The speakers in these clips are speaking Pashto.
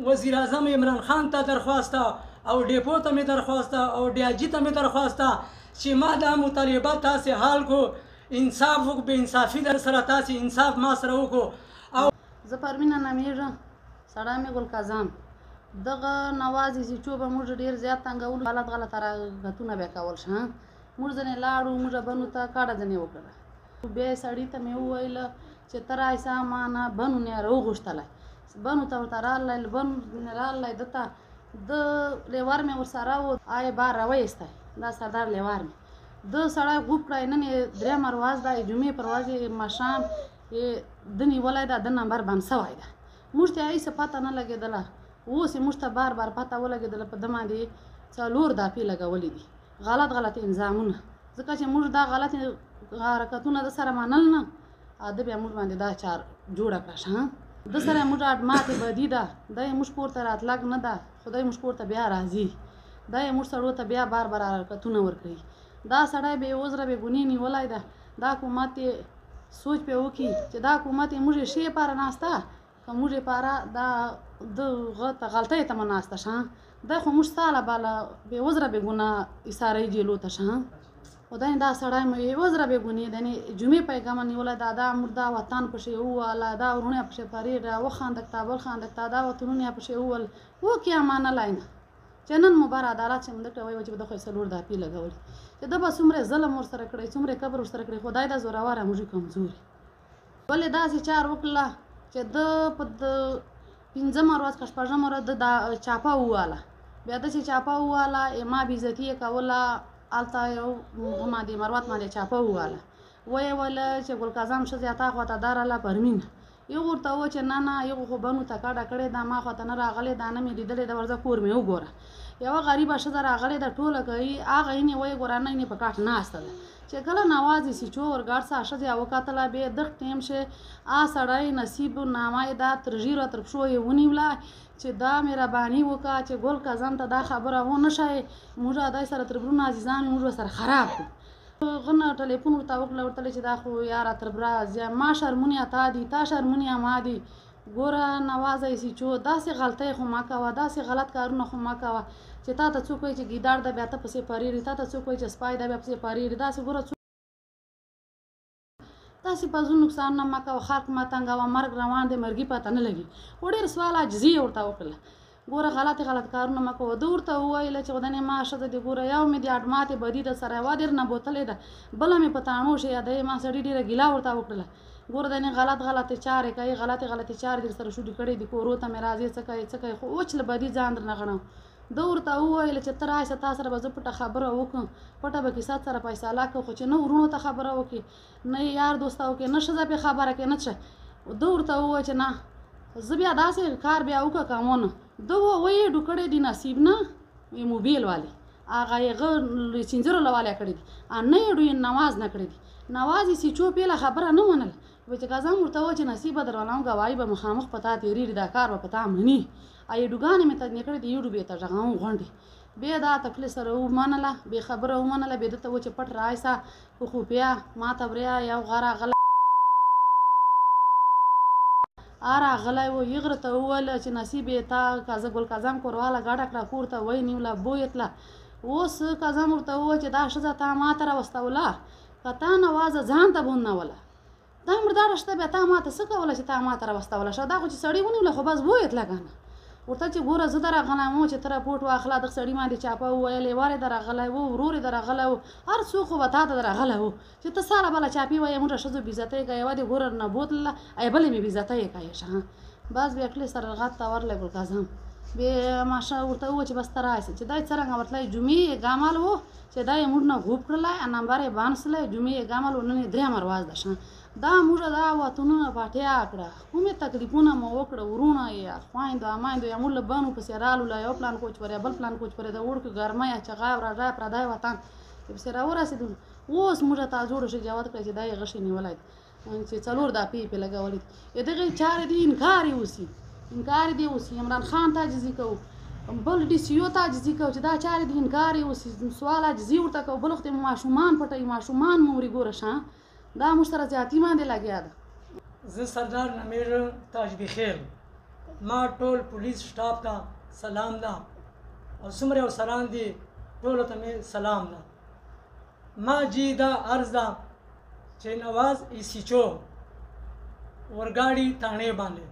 وزیر اعظم عمران خان ته درخواست او ډیپو ته مې درخواست او ډي آی جي ته مې درخواست چې ما دا مطالبه تاسې حل کو، انصاف وکړو، بې انصافي در سره تاسې انصاف ما سره وکړو. او زه پروینه نامیږم، سړی مې ګل کاظم. دغه نواز سیچو به موږ ډېر زیات تنګولو، غلط حرکتونه به یې کول شه. موږ ځنې لاړو، موږ بنو ته کاډه ځنې وکړله. بیا یې سړي ته مې وویله چې ته رایسه، ما نه بنو نه یې راوغوښتلی. بنو ته ورته راغلی، بنو نه راغلی ده ته د لیوار مې ورسره و، آی بار راویستی، دا سردار لیوار مې ده سړی غوپ کړی. نن یې درېیمه ورځ ده، جمعې پر ورځ یې ماښام یې ده نیولی ده، د نمبر بند سوی ده. موږ ته یې هېڅ پته نه لګېدله. اوس یې موږ ته بار پته ولګېدله، په ده باندې 4 داپې لګولي دي، غلط انظامونه. ځکه چې موږ دا غلط حرکتونه د سره منل نه، ده بیا موږ باندې دا چار جوړه کړه شه. د سره موږ ماتې بدي ده، دا یې موږ کور ته راتلګ نه ده، خدای موږ کور ته بیا راځي. دا یې موږ سړو ته بیا بار حرکتونه ورکوي. دا سړی بې عذره بې ګنې نیولی ده. دا حکومت یې سوچ پې وکړي چې دا حکومت یې موږ یې ښې پاره ناسته که موږ یې پاره دا دغه ته غلطۍ ته مو ناسته شه. دا خو موږ ستا له باله بې عذره بې ګناه ایساروي جیلو ته شه. خدای دا سړی مو بې عذره بې ګنې دنې جمعې پیغامه نیولی ده. دا موږ دا وطن پسې وواله، دا ورونه یې پسې پرېږده، وخندکته بل خندکته، دا وطنونه یې پسې وول، وکړي امانلی نه چې نن مو بر عدالت چې مونږ ته وایي چې به ده خو یې 4 داپې لګولي، چې ده به څومره ظلم ورسره کړی، څومره کبر ورسره کړی. خدای دا زوروره موږ کمزوري. ولې داسې چار وکړله چې ده په 5مه ورځ که 6مه ورځ ده دا چاپه وواله. بیا ده چې چاپه وواله، ما بېعزتي یې کوله. هلته یو باندې مروت باندې چاپه وواله، ویې ویله چې ګل کاظم ښځې تا خواته درله پرمینه. یو ورته وویل چې نه نه، یو خو بنو ته کډه کړې ده، ما خواته نه راغلې ده، نه مې لیدلې ده، ورځه کور مې وګوره. یوه غریبه ښځه راغلې ده، ټوله کوي، هغه یې ویې ګوره، نه یې په کاټ ناسته ده. چې کله نواز سیچو ورګډ سه ښځې وکتله، بیا دغه ټیم چې سړی نصیب نامه یې دا تر ژیرو تر پښو یې ونیوله چې دا مهرباني وکړه چې ګل کاظم ته دا خبره ونه ښایي. موږ دای سره تر برونه عزیزان موږ سره خراب کړو. غنه ټلیفون ورته وکړله، ورته چې دا خو یاره تر بره ما شرمونه تا دي، تا شرمونه ما دي. ګوره نواز سیچو، داسې غلطۍ خو مه کوه، داسې غلط کارونه خو مه کوه چې تا ته څوک وایي چې ګیدړ ده بیا ته پسې پرېږدي، تا ته څوک وایي چې سپی ده بیا پسې پرېږدي. داسې ګوره داسې فضول نقصانونه مه کوه، خلق مه تنګوه، مرګ روان دی، مرګي پته نه لګي. خو ډېر سوال عاجزي یې ورته وکړله، ګوره غلط کارونه مه کوه. ده ورته وویله چې خدای ما ښځه دې ګوره، یو مې د اډماتې بدي ده سره یوه ډېر نه بوتلې ده، بله مې په تاڼو شه یادوي. ما سړي ډېره ګیله ورته وکړله. ګوره دنې غلطې چارې کوي، غلطې چارې در سره شروع کړې دي، کورو ته مې راځي، څه کوي خو اوچ له بدي ځان درنه غنم. ده ورته وویل چې ته راسه، تا سره به زه پټه خبره وکړم، پټه به کیسه سره فیصله کړو، خو چې نه ورونو ته خبره وکړي، نه یار دوسته وکړي، نه ښځه پې خبره کړي، نه څه. ده ورته وویل چې نه، زه بیا داسې کار بیا وکړه کومونه. ده وایي ډوکړې دي نصیب نه وي موبیل والي، هغه هغه چینجرو له والیا کړي دي، نه یې ډوی نواز نه کړي دي. نواز یې سیچو پیله خبره نه منله. وایي چې کاظم ورته وویل چې نصیب به درولم، ګواهي به مخامخ په تا تېرېږي، دا کار به په تا مني. ایډوګانې مې تجنې کړې دي، یوډوب یې ته غږوم غونډې. بیا دا تکلیف سره ومنله، بې خبره ومنله. بیا ده ته وویل چې پټ رایسه په خوپیا ما ته وریا یو غره غلی راغلی و. یې غره ته وویل چې نصیب یې تا ګل کاظم کورواله ګډه کړه، کور ته ویې نیوله، بویې تله. اوس کاظم ورته وویل چې دا ښځه تا ما ته راوستوله، که تا نوازه ځان ته بوننوله، دا مرداره شته بیا تا ما ته څه کوله چې تا ما ته راوستوله شه. دا خو چې سړي ونیوله خو بس بویې تله که نه. ورته چې ګوره زه درغلی وم چې ته راپورټ واخله، دغه سړي باندې چاپه وویل، لیوار یې درغلی و، ورور یې درغلی و، هر څوک خو به تا ته درغلی و چې ته ساره بله چاپې وایې موږ ښځو بېعزتۍ کوې. یوه دې ګوره نه بوتلله، بلې مې بېعزتۍ کوې شه. بس بیا کلي سره غږ ته ورلی ګل کاظم. بیا ماشه ورته وویل چې بس ته راسې چې دا یې څرنګه ورتلی جمعې یې ګامل و چې دا یې موږ نه غوب کړلی، نمبر یې بند سلی، جمعې یې ګامل و، نن یې 3مه ورځ ده شه. دا موږ دا وطنونه پاټیا کړه، کومې تکلیفونه مو وکړه، ورونه یا خویندو امایندو یا موږ له بنو پسې رالوله، یو پلان کوچ پرې بل پلان کوچ پرې د وړکو ګرمۍ چغا راځه پردی وطن پسې راورسېدلو. اوس موږ ته جوړه شي جواب کړی چې دا یې غشې نیولی چې 4 داپې پې لګولي دي. دغې چارې دي انکار یې وسي، عمران خان ته عاجزي کوو، بل ډي سي او ته عاجزي کوو چې دا چارې دي انکار یې وسي، سوال عاجزي ورته کوو. بل وخت یې ماشومان پټوي، ماشومان مو ورې ګوره شه، دا موږ سره زیاتي باندې لګیا ده. زه سردار نمیږم تاج بخیر. ما ټول پولیس سټاف ته سلام ده او څومره افسران دي ټولو ته مې سلام ده. ما جی دا عرض ده چې نواز ایسیچو ورګاډي تاڼې باندې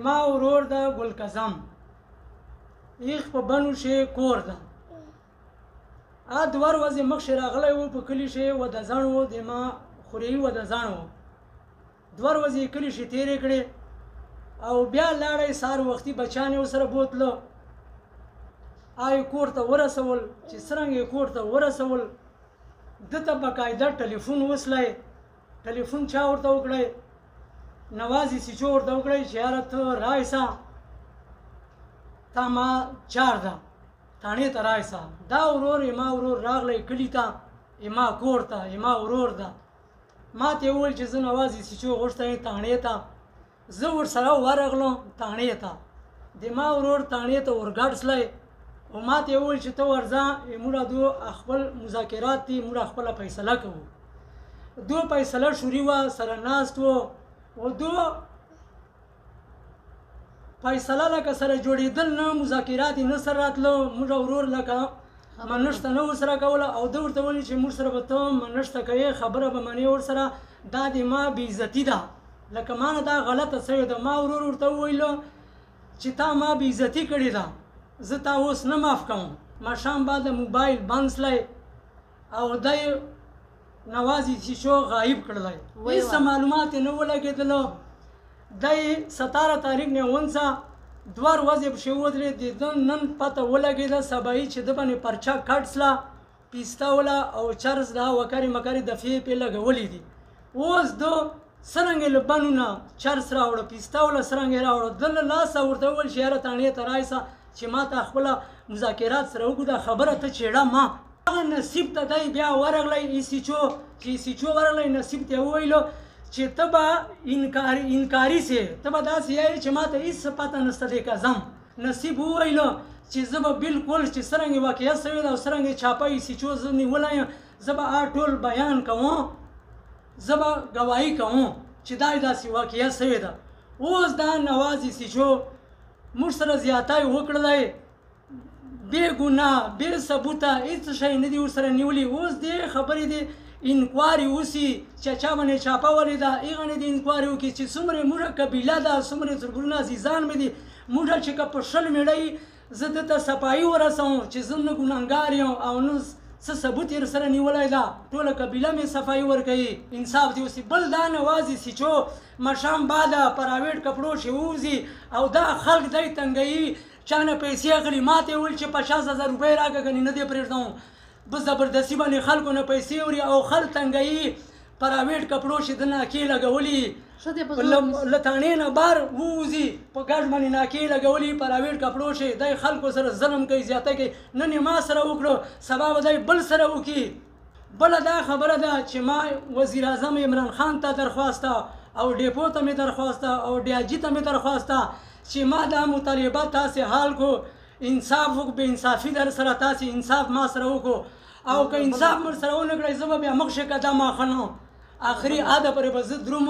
ما ورور د ګلقزم ایخ په بنو شي کور ده ا دوار ورځې مخکې راغلی و په کلي شي ودځڼ و د ما خوري ودځڼ و دوار ورځې کلي شي تېرې کړې او بیا لاړی سهار وختي بچیان یې ورسره بوتله آی کور ته ورسول چې څرنګه یې کور ته ورسول ده ته باقاعده ټلیفون وسلی ټلیفون چا ورته وکړی نواز ایسیچو ورته وکړی چې یاره ته رایسه تا ما چار ده تاڼې ته رایسه دا ورور ما ورور راغلی کلي ته ما کور ته ما ورور ده ما ته یې وویل چې زه نواز ایسیچو غوښتی تاڼې ته زه ورسره ورغلم تاڼې ته د ما ورور تاڼې ته ورګډ سلی او ما ته یې وویل چې ته ورځه موږ دو خپل مذاکرات دي موږ خپله فیصله کوو دو فیصله شوري وه سره ناست وو او دو فیصله لکه سره جوړېدل نه مذاکرات یې نه سره راتله موږ ورور لکه منشته نه ورسره کوله او ده ورته ویل چې موږ سره به ته منشته کوې خبره به منې ورسره دا د ما بېعزتي ده لکه ما نه دا غلطه سوې ده ما ورور ورته وویلو چې تا ما بېعزتي کړې ده زه تا اوس نه معاف کوم ماښام بعد موبایل بند سلی او دی نواز ایسیچو غایب کړلی هېڅ معلومات یې نه ولګېدلو دی 17 تاریخ نه ونڅه دوه ورځې پسې ودرېد د ده نن پته ولګېده سبایي چې ده باندې پرچه کټ سله پیستوله او چرس دا وکرې مکرې دفعې پې لګولې دي اوس ده څرنګه له بنو نه چرس راوړه پیستوله څرنګه یې راوړه ده له لاسه ورته وویل چې یاره تاڼې ته رایسه چې ما ته خپله مذاکرات سره وکړو دا خبره ته چېړه ما هغه نصیب ته دی بیا ورغلی ایسیچو چې ایسیچو ورغلی نصیب ته یې وویلو چې ته به انکاري سې ته به داسې یایې چې ما ته هېڅ پته نشته دی که ځم نصیب وویلو چې زه به بالکل چې څرنګه واقعیت سوې ده او څرنګه چاپه ایسیچو زه نیولی یم زه به ټول بیان کوم زه به ګواهي کوم چې دا داسې واقعیت سوې ده اوس دا نواز ایسیچو موږ سره زیاتی وکړلی بې ګناه بې ثبوته هېڅ شی نه دي ورسره نیولي اوس دې خبرې دي انکواري وسي چې چا باندې چاپه ولیده هغه نه دي انکواري وکړي چې څومره موږ قبیله ده څومره زرګونه عزیزان مې دي موږ چې که په شل مېړی زه ده ته صفایي ورسوم چې زه نه ګناهګار یم او نه څه ثبوت یې سره نیولی ده ټوله قبیله مې صفایي ورکوي انصاف دې وسي بل دا نواز ایسیچو ماښام بعده پراویټ کپړو چې ووځي او دا خلک دی تنګوي چا نه پیسې اخلي ما ته یې ویل چې 50,000 روپۍ راکړه کنې نه دې پرېږدم بس زبردستي باندې خلکو نه پیسې وړي او خلک تنګوي پراویټ کپړو چې ده ناکې لګولي له تاڼې نه بار ووځي په ګډ باندې ناکې لګولي پراویټ کپړو چې دی خلکو سره ظلم کوي زیاتی کوي نن یې ما سره وکړو سبا به دی بل سره وکړي بله دا خبره ده چې ما وزیر اعظم عمران خان ته درخواسته او ډیپو ته مې درخواسته او ډیاجي ته مې درخواسته چې ما دا مطالبه تاسې حال کو انصاف وکړو بې انصافي در سره تاسې انصاف ما سره وکړو او که انصاف مر سره ونه کړئ زه به بیا مخ شه که دا ما ښه نه آخري عاده پورې به زه دروم